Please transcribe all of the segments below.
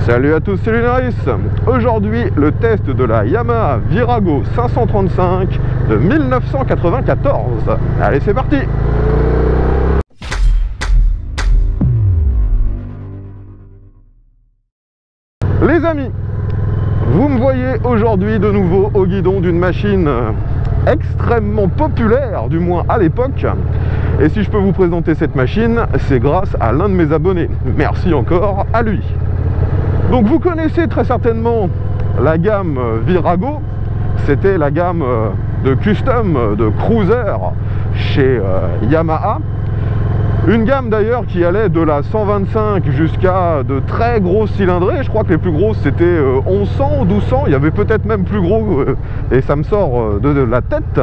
Salut à tous, c'est Lunaris. Aujourd'hui, le test de la Yamaha Virago 535 de 1994. Allez, c'est parti. Les amis, vous me voyez aujourd'hui de nouveau au guidon d'une machine extrêmement populaire, du moins à l'époque. Et si je peux vous présenter cette machine, c'est grâce à l'un de mes abonnés. Merci encore à lui. Donc vous connaissez très certainement la gamme Virago. C'était la gamme de custom, de cruiser chez Yamaha. Une gamme d'ailleurs qui allait de la 125 jusqu'à de très grosses cylindrées. Je crois que les plus grosses c'était 1100, 1200. Il y avait peut-être même plus gros et ça me sort de la tête.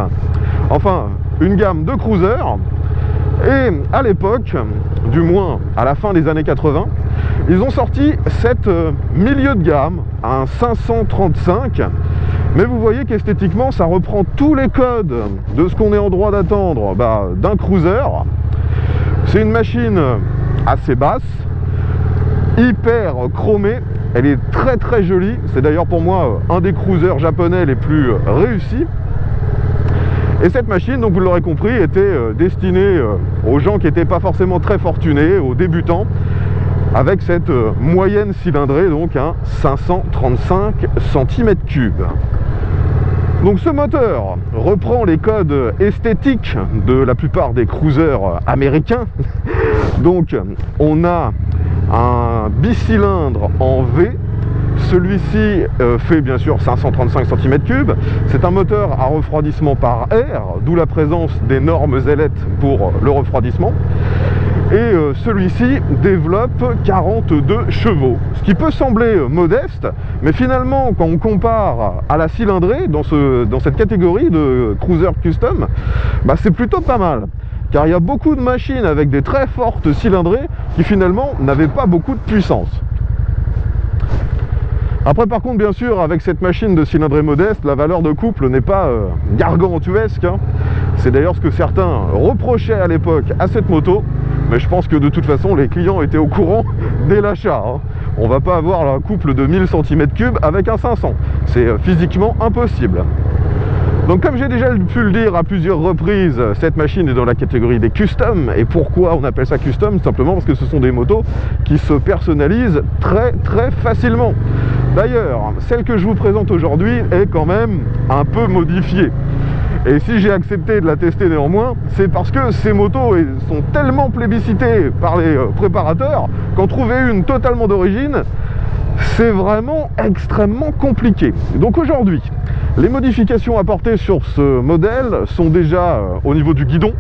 Enfin, une gamme de cruiser. Et à l'époque, du moins à la fin des années 80, ils ont sorti cette milieu de gamme, un 535. Mais vous voyez qu'esthétiquement, ça reprend tous les codes de ce qu'on est en droit d'attendre d'un cruiser. C'est une machine assez basse, hyper chromée. Elle est très très jolie. C'est d'ailleurs pour moi un des cruisers japonais les plus réussis. Et cette machine, donc vous l'aurez compris, était destinée aux gens qui n'étaient pas forcément très fortunés, aux débutants, avec cette moyenne cylindrée, donc un 535 cm3. Donc ce moteur reprend les codes esthétiques de la plupart des cruisers américains. Donc on a un bicylindre en V. Celui-ci fait bien sûr 535 cm3. C'est un moteur à refroidissement par air, d'où la présence d'énormes ailettes pour le refroidissement. Et celui-ci développe 42 chevaux, ce qui peut sembler modeste, mais finalement quand on compare à la cylindrée dans cette catégorie de cruiser custom, c'est plutôt pas mal. Car il y a beaucoup de machines avec des très fortes cylindrées qui finalement n'avaient pas beaucoup de puissance. Après par contre bien sûr avec cette machine de cylindrée modeste, la valeur de couple n'est pas gargantuesque. C'est d'ailleurs ce que certains reprochaient à l'époque à cette moto. Mais je pense que de toute façon les clients étaient au courant dès l'achat. On va pas avoir un couple de 1000 cm3 avec un 500. C'est physiquement impossible. Donc comme j'ai déjà pu le dire à plusieurs reprises, cette machine est dans la catégorie des custom. Et pourquoi on appelle ça custom? Simplement parce que ce sont des motos qui se personnalisent très très facilement. D'ailleurs, celle que je vous présente aujourd'hui est quand même un peu modifiée. Et si j'ai accepté de la tester néanmoins, c'est parce que ces motos sont tellement plébiscitées par les préparateurs qu'en trouver une totalement d'origine, c'est vraiment extrêmement compliqué. Donc aujourd'hui, les modifications apportées sur ce modèle sont déjà au niveau du guidon.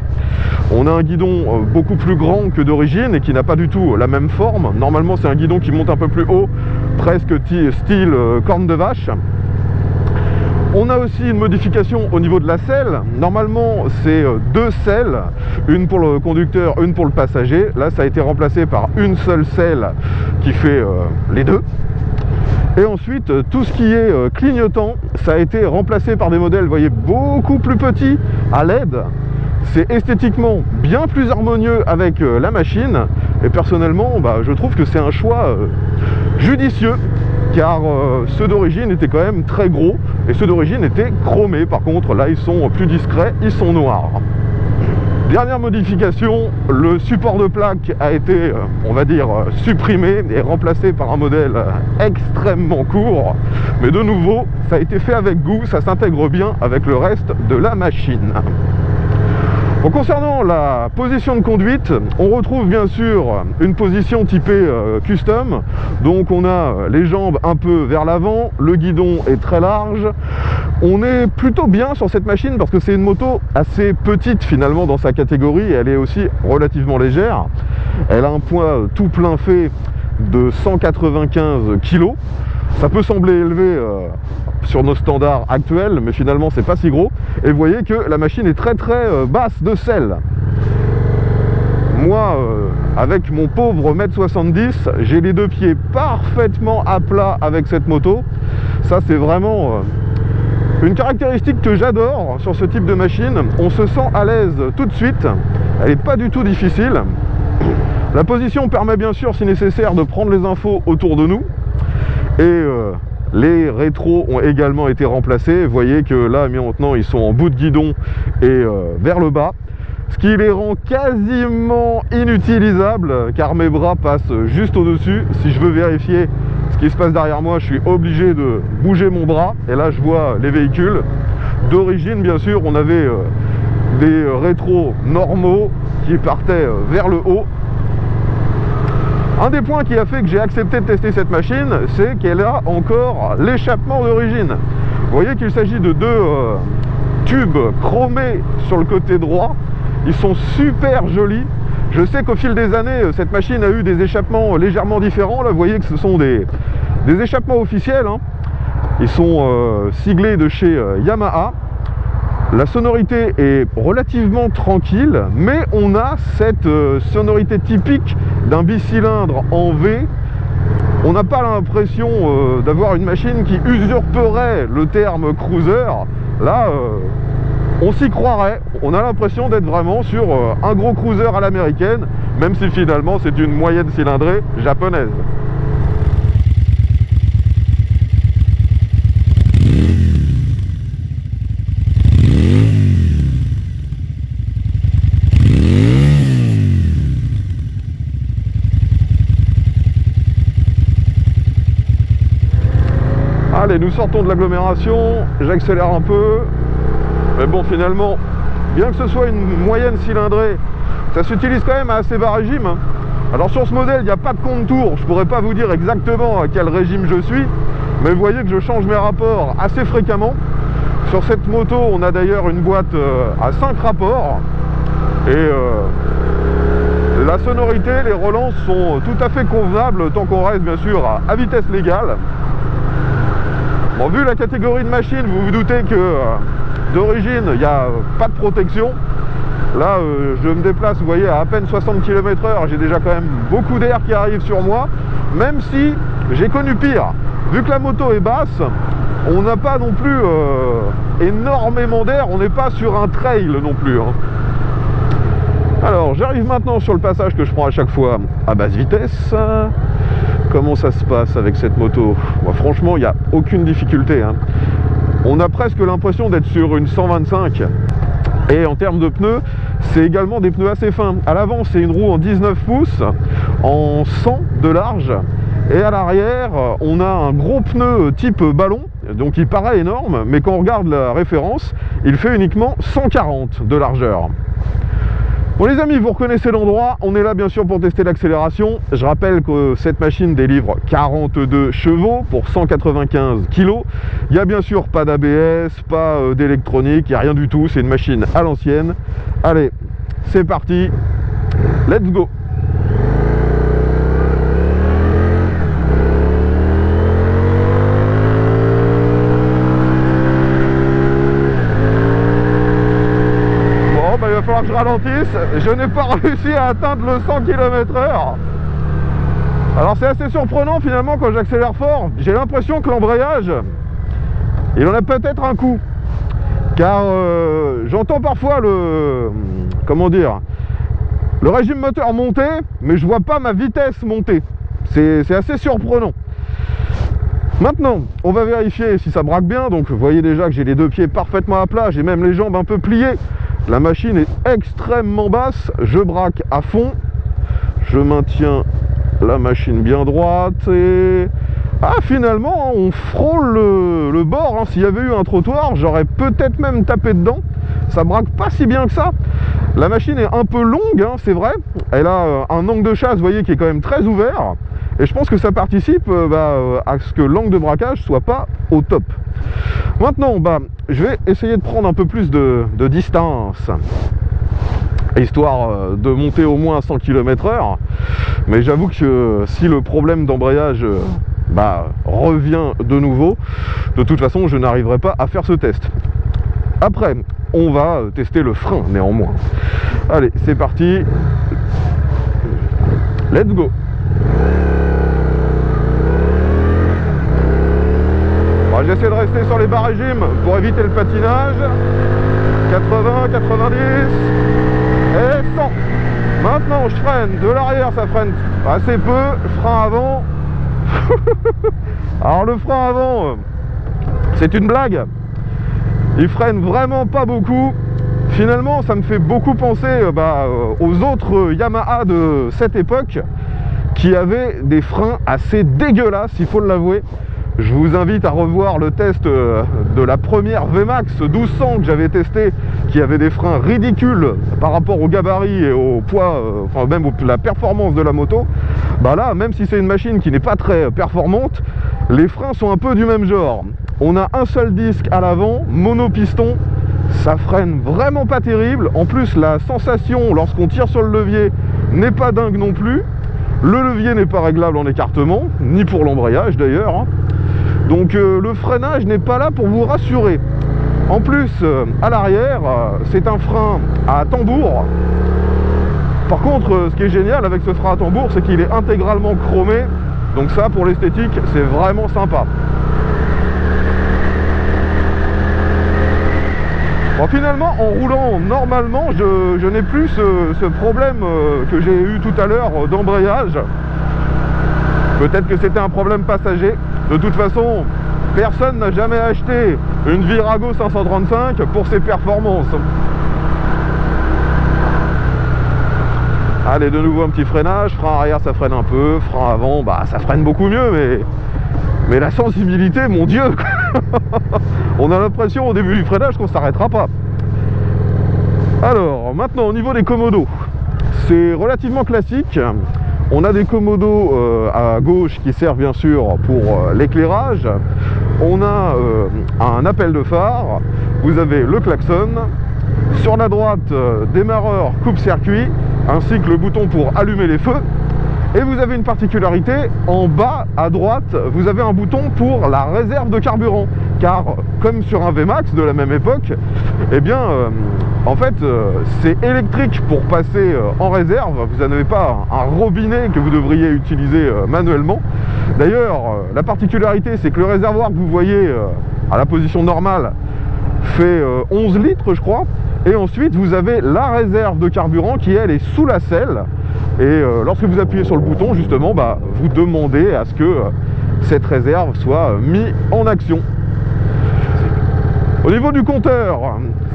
On a un guidon beaucoup plus grand que d'origine et qui n'a pas du tout la même forme. Normalement, c'est un guidon qui monte un peu plus haut, presque style corne de vache. On a aussi une modification au niveau de la selle. Normalement, c'est deux selles, une pour le conducteur, une pour le passager. Là, ça a été remplacé par une seule selle qui fait les deux. Et ensuite, tout ce qui est clignotant, ça a été remplacé par des modèles, vous voyez, beaucoup plus petits à LED. C'est esthétiquement bien plus harmonieux avec la machine. Et personnellement, je trouve que c'est un choix judicieux. Car ceux d'origine étaient quand même très gros et ceux d'origine étaient chromés. Par contre là ils sont plus discrets, ils sont noirs. Dernière modification, le support de plaque a été on va dire supprimé et remplacé par un modèle extrêmement court, mais de nouveau ça a été fait avec goût, ça s'intègre bien avec le reste de la machine. Bon, concernant la position de conduite, on retrouve bien sûr une position typée custom. Donc on a les jambes un peu vers l'avant, le guidon est très large. On est plutôt bien sur cette machine parce que c'est une moto assez petite finalement dans sa catégorie. Elle est aussi relativement légère. Elle a un poids tout plein fait de 195 kg. Ça peut sembler élevé sur nos standards actuels, mais finalement c'est pas si gros. Et vous voyez que la machine est très très basse de selle. Moi, avec mon pauvre 1m70 m, j'ai les deux pieds parfaitement à plat avec cette moto. Ça c'est vraiment une caractéristique que j'adore sur ce type de machine. On se sent à l'aise tout de suite. Elle n'est pas du tout difficile. La position permet bien sûr, si nécessaire, de prendre les infos autour de nous. Et les rétros ont également été remplacés. Vous voyez que là maintenant ils sont en bout de guidon et vers le bas, ce qui les rend quasiment inutilisables car mes bras passent juste au-dessus. Si je veux vérifier ce qui se passe derrière moi, je suis obligé de bouger mon bras et là je vois les véhicules. D'origine, bien sûr, on avait des rétros normaux qui partaient vers le haut. Un des points qui a fait que j'ai accepté de tester cette machine, c'est qu'elle a encore l'échappement d'origine. Vous voyez qu'il s'agit de deux tubes chromés sur le côté droit. Ils sont super jolis. Je sais qu'au fil des années, cette machine a eu des échappements légèrement différents. Là, vous voyez que ce sont des échappements officiels, hein. Ils sont siglés de chez Yamaha. La sonorité est relativement tranquille, mais on a cette sonorité typique d'un bicylindre en V. On n'a pas l'impression d'avoir une machine qui usurperait le terme cruiser. Là, on s'y croirait. On a l'impression d'être vraiment sur un gros cruiser à l'américaine, même si finalement c'est une moyenne cylindrée japonaise. Allez, nous sortons de l'agglomération, j'accélère un peu, mais bon, finalement, bien que ce soit une moyenne cylindrée, ça s'utilise quand même à assez bas régime, hein. Alors sur ce modèle, il n'y a pas de compte tour, je pourrais pas vous dire exactement à quel régime je suis, mais vous voyez que je change mes rapports assez fréquemment. Sur cette moto, on a d'ailleurs une boîte à 5 rapports, et la sonorité, les relances sont tout à fait convenables, tant qu'on reste bien sûr à vitesse légale. Bon, vu la catégorie de machine, vous vous doutez que d'origine, il n'y a pas de protection. Là, je me déplace, vous voyez, à peine 60 km/h. J'ai déjà quand même beaucoup d'air qui arrive sur moi, même si j'ai connu pire. Vu que la moto est basse, on n'a pas non plus énormément d'air. On n'est pas sur un trail non plus, hein. Alors, j'arrive maintenant sur le passage que je prends à chaque fois à basse vitesse. Comment ça se passe avec cette moto? Bon, franchement, il n'y a aucune difficulté, hein. On a presque l'impression d'être sur une 125. Et en termes de pneus, c'est également des pneus assez fins. À l'avant, c'est une roue en 19 pouces, en 100 de large. Et à l'arrière, on a un gros pneu type ballon, donc il paraît énorme, mais quand on regarde la référence, il fait uniquement 140 de largeur. Bon les amis, vous reconnaissez l'endroit, on est là bien sûr pour tester l'accélération. Je rappelle que cette machine délivre 42 chevaux pour 195 kg. Il n'y a bien sûr pas d'ABS, pas d'électronique, il n'y a rien du tout, c'est une machine à l'ancienne. Allez, c'est parti, let's go. Il va falloir que je ralentisse. Je n'ai pas réussi à atteindre le 100 km/h. Alors c'est assez surprenant finalement quand j'accélère fort. J'ai l'impression que l'embrayage, il en a peut-être un coup. Car j'entends parfois le régime moteur monter, mais je vois pas ma vitesse monter. C'est assez surprenant. Maintenant, on va vérifier si ça braque bien. Donc vous voyez déjà que j'ai les deux pieds parfaitement à plat. J'ai même les jambes un peu pliées. La machine est extrêmement basse, je braque à fond, je maintiens la machine bien droite et... Ah finalement, on frôle le bord, hein. S'il y avait eu un trottoir, j'aurais peut-être même tapé dedans. Ça braque pas si bien que ça. La machine est un peu longue, hein, c'est vrai. Elle a un angle de chasse, vous voyez, qui est quand même très ouvert. Et je pense que ça participe à ce que l'angle de braquage soit pas au top. Maintenant, je vais essayer de prendre un peu plus de distance, histoire de monter au moins à 100 km/h. Mais j'avoue que si le problème d'embrayage revient de nouveau, de toute façon, je n'arriverai pas à faire ce test. Après, on va tester le frein néanmoins. Allez, c'est parti. Let's go. J'essaie de rester sur les bas régimes pour éviter le patinage. 80, 90 et 100. Maintenant je freine de l'arrière, ça freine assez peu. Frein avant, Alors le frein avant, c'est une blague. Il freine vraiment pas beaucoup. Finalement, ça me fait beaucoup penser aux autres Yamaha de cette époque qui avaient des freins assez dégueulasses, il faut l'avouer. Je vous invite à revoir le test de la première VMAX 1200 que j'avais testé, qui avait des freins ridicules par rapport au gabarit et au poids, enfin même la performance de la moto. Bah là, même si c'est une machine qui n'est pas très performante, les freins sont un peu du même genre. On a un seul disque à l'avant, monopiston, ça freine vraiment pas terrible. En plus, la sensation lorsqu'on tire sur le levier n'est pas dingue non plus. Le levier n'est pas réglable en écartement, ni pour l'embrayage d'ailleurs, hein. Donc le freinage n'est pas là pour vous rassurer. En plus, à l'arrière, c'est un frein à tambour. Par contre, ce qui est génial avec ce frein à tambour, c'est qu'il est intégralement chromé. Donc ça, pour l'esthétique, c'est vraiment sympa. Bon, finalement, en roulant normalement, je n'ai plus ce problème que j'ai eu tout à l'heure d'embrayage. Peut-être que c'était un problème passager. De toute façon, personne n'a jamais acheté une Virago 535 pour ses performances. Allez, de nouveau un petit freinage. Frein arrière, ça freine un peu. Frein avant, bah ça freine beaucoup mieux, mais la sensibilité, mon Dieu. On a l'impression au début du freinage qu'on ne s'arrêtera pas. Alors, maintenant au niveau des commodos, c'est relativement classique. On a des commodos à gauche qui servent bien sûr pour l'éclairage. On a un appel de phare. Vous avez le klaxon. Sur la droite, démarreur coupe-circuit, ainsi que le bouton pour allumer les feux. Et vous avez une particularité, en bas à droite, vous avez un bouton pour la réserve de carburant. Car, comme sur un VMAX de la même époque, eh bien, en fait, c'est électrique pour passer en réserve. Vous n'avez pas un robinet que vous devriez utiliser manuellement. D'ailleurs, la particularité, c'est que le réservoir que vous voyez à la position normale fait 11 litres, je crois. Et ensuite, vous avez la réserve de carburant qui, elle, est sous la selle. Et lorsque vous appuyez sur le bouton, justement, vous demandez à ce que cette réserve soit mise en action. Au niveau du compteur,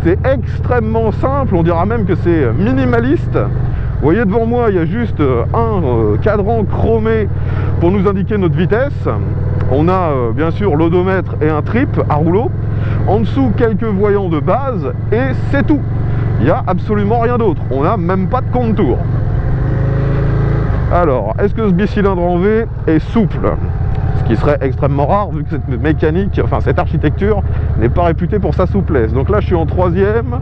c'est extrêmement simple, on dira même que c'est minimaliste. Vous voyez devant moi, il y a juste un cadran chromé pour nous indiquer notre vitesse. On a bien sûr l'odomètre et un trip à rouleau. En dessous, quelques voyants de base et c'est tout. Il n'y a absolument rien d'autre. On n'a même pas de contour. Alors, est-ce que ce bicylindre en V est souple? Ce qui serait extrêmement rare vu que cette mécanique, enfin cette architecture n'est pas réputée pour sa souplesse. Donc là je suis en troisième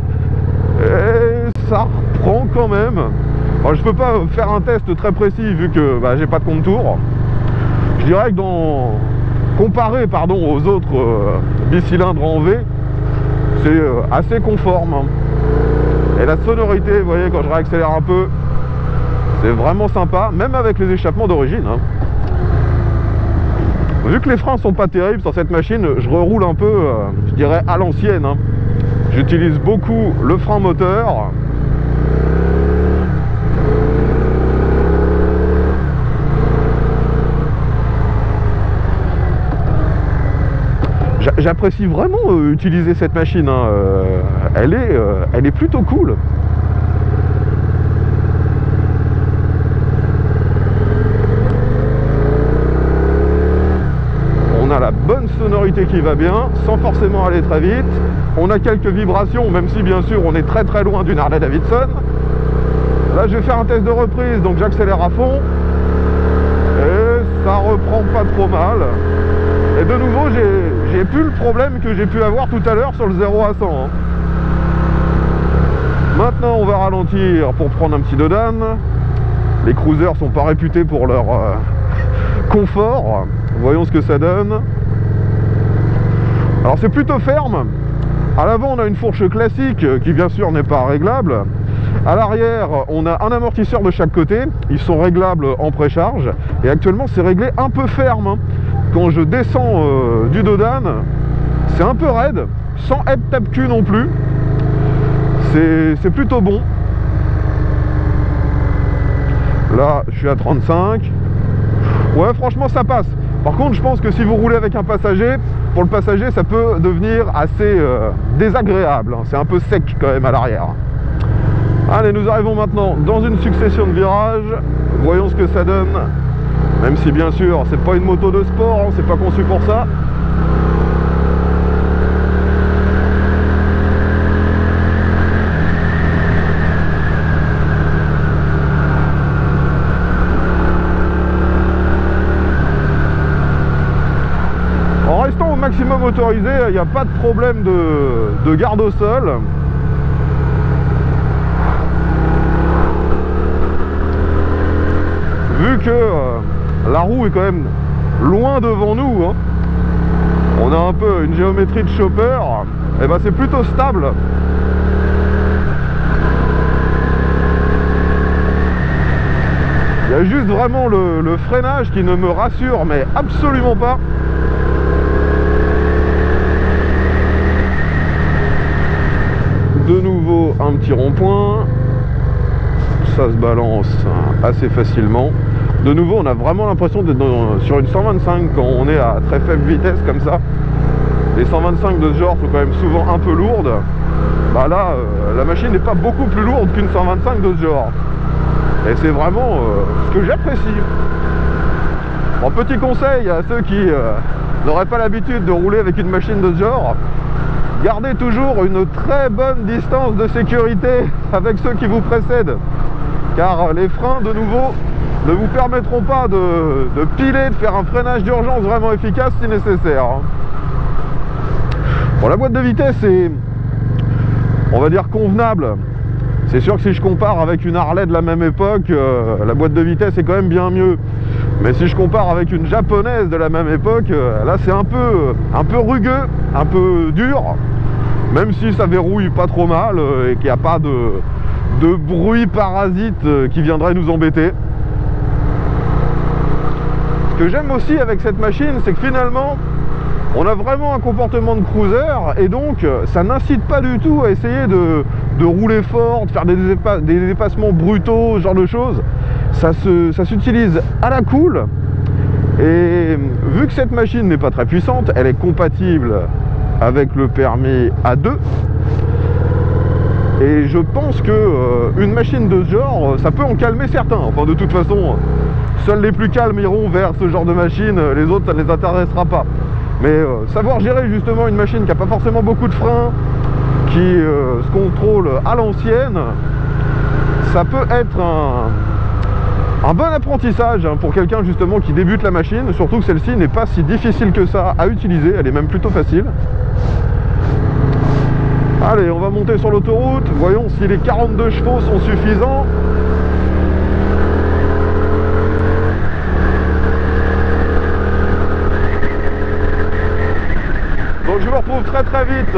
et ça reprend quand même. Alors, je peux pas faire un test très précis vu que j'ai pas de contour. Je dirais que comparé aux autres bicylindres en V, c'est assez conforme. Et la sonorité, vous voyez, quand je réaccélère un peu, c'est vraiment sympa, même avec les échappements d'origine. Vu que les freins sont pas terribles sur cette machine, je reroule un peu, je dirais, à l'ancienne. J'utilise beaucoup le frein moteur. J'apprécie vraiment utiliser cette machine. Elle est plutôt cool. On a la bonne sonorité qui va bien, sans forcément aller très vite. On a quelques vibrations, même si bien sûr on est très très loin d'une Harley Davidson. Là je vais faire un test de reprise, donc j'accélère à fond. Et ça reprend pas trop mal. Et de nouveau j'ai plus le problème que j'ai pu avoir tout à l'heure sur le 0 à 100. Maintenant on va ralentir pour prendre un petit dodan. Les cruisers sont pas réputés pour leur confort. Voyons ce que ça donne. Alors c'est plutôt ferme. À l'avant on a une fourche classique qui bien sûr n'est pas réglable. À l'arrière on a un amortisseur de chaque côté. Ils sont réglables en précharge. Et actuellement c'est réglé un peu ferme. Quand je descends du dodan, c'est un peu raide, sans être tape-cul non plus. C'est plutôt bon. Là je suis à 35. Ouais franchement ça passe. Par contre, je pense que si vous roulez avec un passager, pour le passager, ça peut devenir assez désagréable. C'est un peu sec quand même à l'arrière. Allez, nous arrivons maintenant dans une succession de virages. Voyons ce que ça donne. Même si, bien sûr, c'est pas une moto de sport, hein, c'est pas conçu pour ça. Maximum autorisé, il n'y a pas de problème de garde au sol. Vu que la roue est quand même loin devant nous, hein, on a un peu une géométrie de chopper, et ben c'est plutôt stable. Il y a juste vraiment le freinage qui ne me rassure mais absolument pas. De nouveau un petit rond-point, ça se balance assez facilement. De nouveau on a vraiment l'impression d'être sur une 125 quand on est à très faible vitesse comme ça. Les 125 de ce genre sont quand même souvent un peu lourdes. Bah là la machine n'est pas beaucoup plus lourde qu'une 125 de ce genre. Et c'est vraiment ce que j'apprécie. Bon, petit conseil à ceux qui n'auraient pas l'habitude de rouler avec une machine de ce genre: gardez toujours une très bonne distance de sécurité avec ceux qui vous précèdent, car les freins de nouveau ne vous permettront pas de piler, de faire un freinage d'urgence vraiment efficace si nécessaire. Bon, la boîte de vitesse est, on va dire, convenable. C'est sûr que si je compare avec une Harley de la même époque, la boîte de vitesse est quand même bien mieux. Mais si je compare avec une japonaise de la même époque, là c'est un peu rugueux, un peu dur, même si ça verrouille pas trop mal et qu'il n'y a pas de bruit parasite qui viendrait nous embêter. Ce que j'aime aussi avec cette machine, c'est que finalement on a vraiment un comportement de cruiser, et donc ça n'incite pas du tout à essayer de rouler fort, de faire des dépassements brutaux, ce genre de choses. Ça s'utilise à la cool. Et vu que cette machine n'est pas très puissante, elle est compatible avec le permis A2. Et je pense que une machine de ce genre, ça peut en calmer certains. Enfin, de toute façon, seuls les plus calmes iront vers ce genre de machine, les autres ça ne les intéressera pas. Mais savoir gérer justement une machine qui n'a pas forcément beaucoup de freins, qui se contrôle à l'ancienne, ça peut être un bon apprentissage pour quelqu'un justement qui débute la machine, surtout que celle-ci n'est pas si difficile que ça à utiliser, elle est même plutôt facile. Allez, on va monter sur l'autoroute, voyons si les 42 chevaux sont suffisants. Donc je me retrouve très vite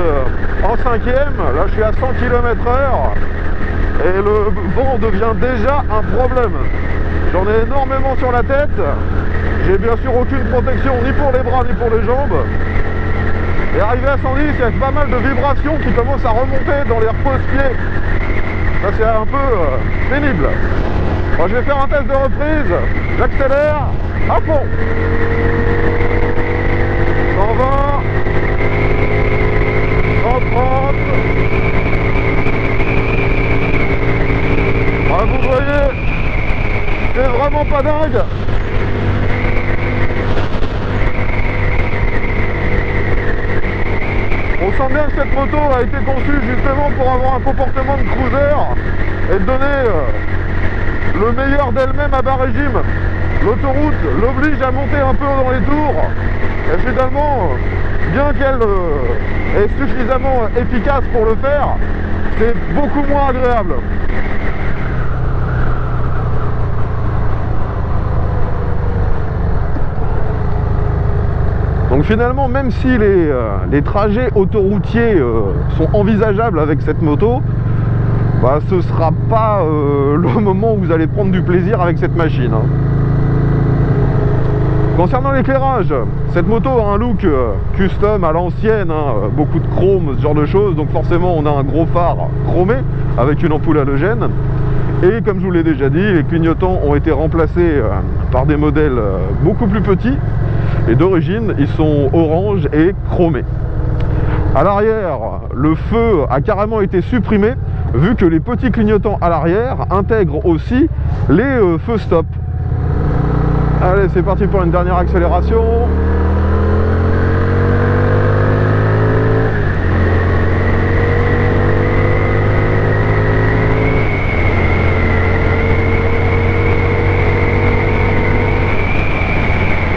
en 5e, là je suis à 100 km/h et le vent devient déjà un problème. J'en ai énormément sur la tête, j'ai bien sûr aucune protection ni pour les bras ni pour les jambes. Et arrivé à 110, il y a pas mal de vibrations qui commencent à remonter dans les repose-pieds. Ça c'est un peu pénible. Bon, je vais faire un test de reprise, j'accélère à fond. 120, 130. Ah, vous voyez, c'est vraiment pas dingue. On sent bien que cette moto a été conçue justement pour avoir un comportement de cruiser et de donner le meilleur d'elle-même à bas régime. L'autoroute l'oblige à monter un peu dans les tours et finalement, bien qu'elle est suffisamment efficace pour le faire, c'est beaucoup moins agréable. Donc finalement, même si les trajets autoroutiers sont envisageables avec cette moto, bah, ce ne sera pas le moment où vous allez prendre du plaisir avec cette machine. Concernant l'éclairage, cette moto a un look custom à l'ancienne, beaucoup de chrome, ce genre de choses, donc forcément on a un gros phare chromé avec une ampoule halogène. Et comme je vous l'ai déjà dit, les clignotants ont été remplacés par des modèles beaucoup plus petits. Et d'origine, ils sont orange et chromés. À l'arrière, le feu a carrément été supprimé, vu que les petits clignotants à l'arrière intègrent aussi les feux stop. Allez, c'est parti pour une dernière accélération.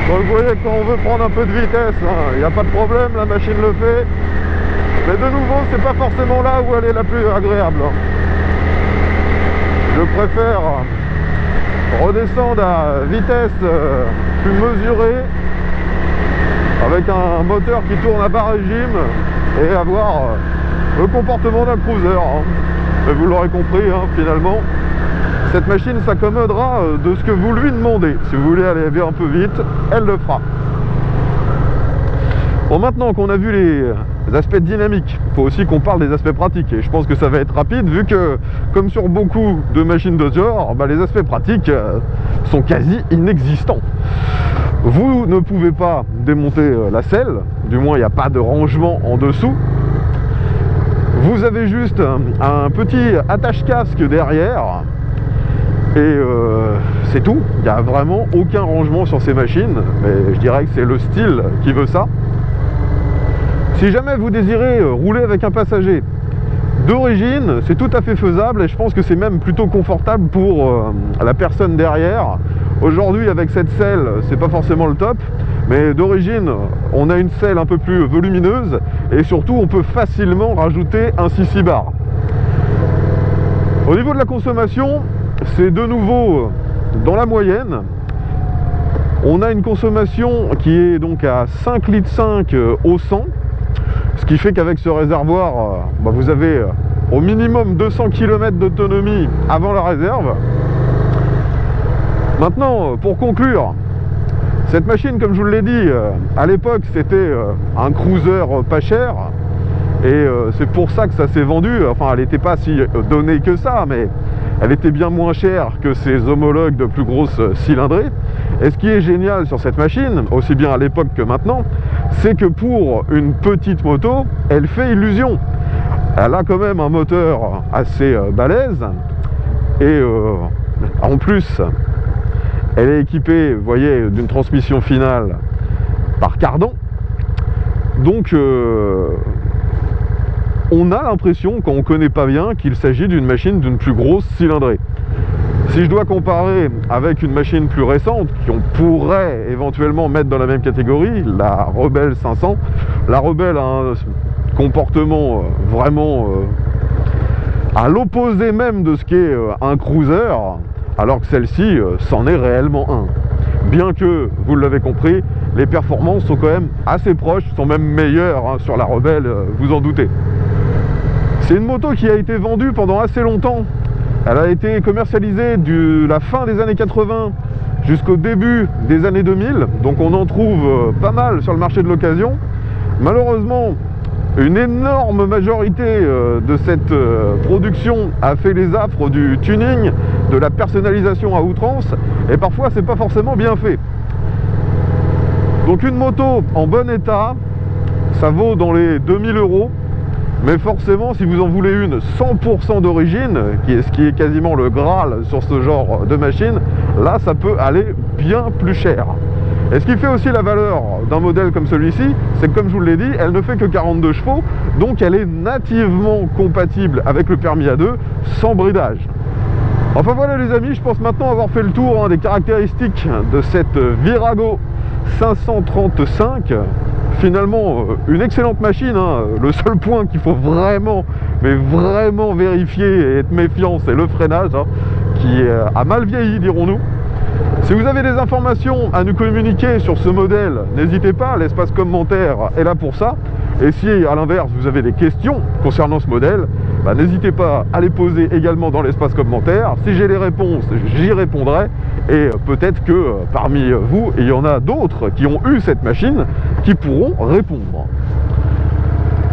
Donc vous voyez, quand on veut prendre un peu de vitesse, il n'y a pas de problème, la machine le fait. Mais de nouveau, c'est pas forcément là où elle est la plus agréable. Je préfère redescendre à vitesse plus mesurée, avec un moteur qui tourne à bas régime, et avoir le comportement d'un cruiser. Et vous l'aurez compris, finalement, cette machine s'accommodera de ce que vous lui demandez. Si vous voulez aller un peu vite, elle le fera. Bon, maintenant qu'on a vu les aspects dynamiques, il faut aussi qu'on parle des aspects pratiques. Et je pense que ça va être rapide, vu que, comme sur beaucoup de machines de ce genre, les aspects pratiques sont quasi inexistants. Vous ne pouvez pas démonter la selle, du moins il n'y a pas de rangement en dessous. Vous avez juste un petit attache-casque derrière. Et c'est tout, il n'y a vraiment aucun rangement sur ces machines, mais je dirais que c'est le style qui veut ça. Si jamais vous désirez rouler avec un passager d'origine, c'est tout à fait faisable et je pense que c'est même plutôt confortable pour la personne derrière. Aujourd'hui, avec cette selle, c'est pas forcément le top, mais d'origine, on a une selle un peu plus volumineuse et surtout, on peut facilement rajouter un 6 bar. Au niveau de la consommation, c'est de nouveau dans la moyenne. On a une consommation qui est donc à 5,5 litres au 100, ce qui fait qu'avec ce réservoir, vous avez au minimum 200 km d'autonomie avant la réserve. Maintenant, pour conclure, cette machine, comme je vous l'ai dit, à l'époque c'était un cruiser pas cher, et c'est pour ça que ça s'est vendu. Enfin, elle n'était pas si donnée que ça, mais elle était bien moins chère que ses homologues de plus grosse cylindrée. Et ce qui est génial sur cette machine, aussi bien à l'époque que maintenant, c'est que pour une petite moto, elle fait illusion. Elle a quand même un moteur assez balèze, et en plus, elle est équipée, vous voyez, d'une transmission finale par cardan. Donc, on a l'impression, quand on ne connaît pas bien, qu'il s'agit d'une machine d'une plus grosse cylindrée. Si je dois comparer avec une machine plus récente, qu'on pourrait éventuellement mettre dans la même catégorie, la Rebelle 500, la Rebelle a un comportement vraiment à l'opposé même de ce qu'est un cruiser, alors que celle-ci c'en est réellement un. Bien que, vous l'avez compris, les performances sont quand même assez proches, sont même meilleures sur la Rebelle, vous en doutez. C'est une moto qui a été vendue pendant assez longtemps. Elle a été commercialisée de la fin des années 80 jusqu'au début des années 2000, donc on en trouve pas mal sur le marché de l'occasion. Malheureusement, une énorme majorité de cette production a fait les affres du tuning, de la personnalisation à outrance, et parfois c'est pas forcément bien fait. Donc une moto en bon état, ça vaut dans les 2000 €. Mais forcément, si vous en voulez une 100% d'origine, ce qui est quasiment le Graal sur ce genre de machine, là ça peut aller bien plus cher. Et ce qui fait aussi la valeur d'un modèle comme celui-ci, c'est que comme je vous l'ai dit, elle ne fait que 42 chevaux, donc elle est nativement compatible avec le permis A2 sans bridage. Enfin voilà les amis, je pense maintenant avoir fait le tour des caractéristiques de cette Virago 535. Finalement, une excellente machine, Le seul point qu'il faut vraiment, mais vraiment vérifier et être méfiant, c'est le freinage, qui a mal vieilli, dirons-nous. Si vous avez des informations à nous communiquer sur ce modèle, n'hésitez pas, l'espace commentaire est là pour ça. Et si, à l'inverse, vous avez des questions concernant ce modèle, n'hésitez pas à les poser également dans l'espace commentaire. Si j'ai les réponses, j'y répondrai. Et peut-être que parmi vous, il y en a d'autres qui ont eu cette machine qui pourront répondre.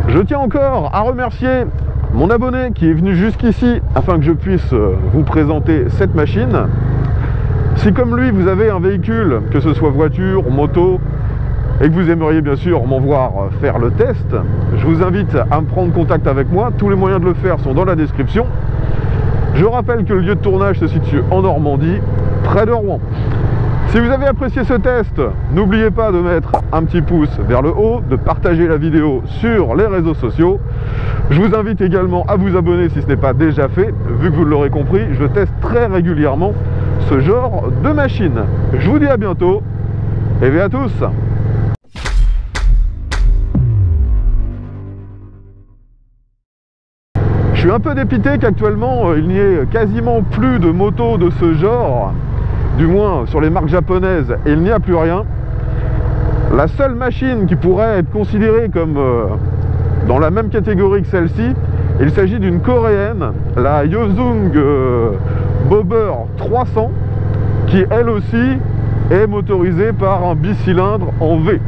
Je tiens encore à remercier mon abonné qui est venu jusqu'ici afin que je puisse vous présenter cette machine. Si comme lui vous avez un véhicule, que ce soit voiture, moto, et que vous aimeriez bien sûr m'en voir faire le test, je vous invite à me prendre contact avec moi. Tous les moyens de le faire sont dans la description. Je rappelle que le lieu de tournage se situe en Normandie, près de Rouen. Si vous avez apprécié ce test, n'oubliez pas de mettre un petit pouce vers le haut, de partager la vidéo sur les réseaux sociaux. Je vous invite également à vous abonner si ce n'est pas déjà fait. Vu que vous l'aurez compris, je teste très régulièrement ce genre de machine. Je vous dis à bientôt et bien à tous. Je suis un peu dépité qu'actuellement il n'y ait quasiment plus de motos de ce genre. Du moins sur les marques japonaises, il n'y a plus rien. La seule machine qui pourrait être considérée comme dans la même catégorie que celle-ci, il s'agit d'une coréenne, la Yozung Bobber 300, qui elle aussi est motorisée par un bicylindre en V.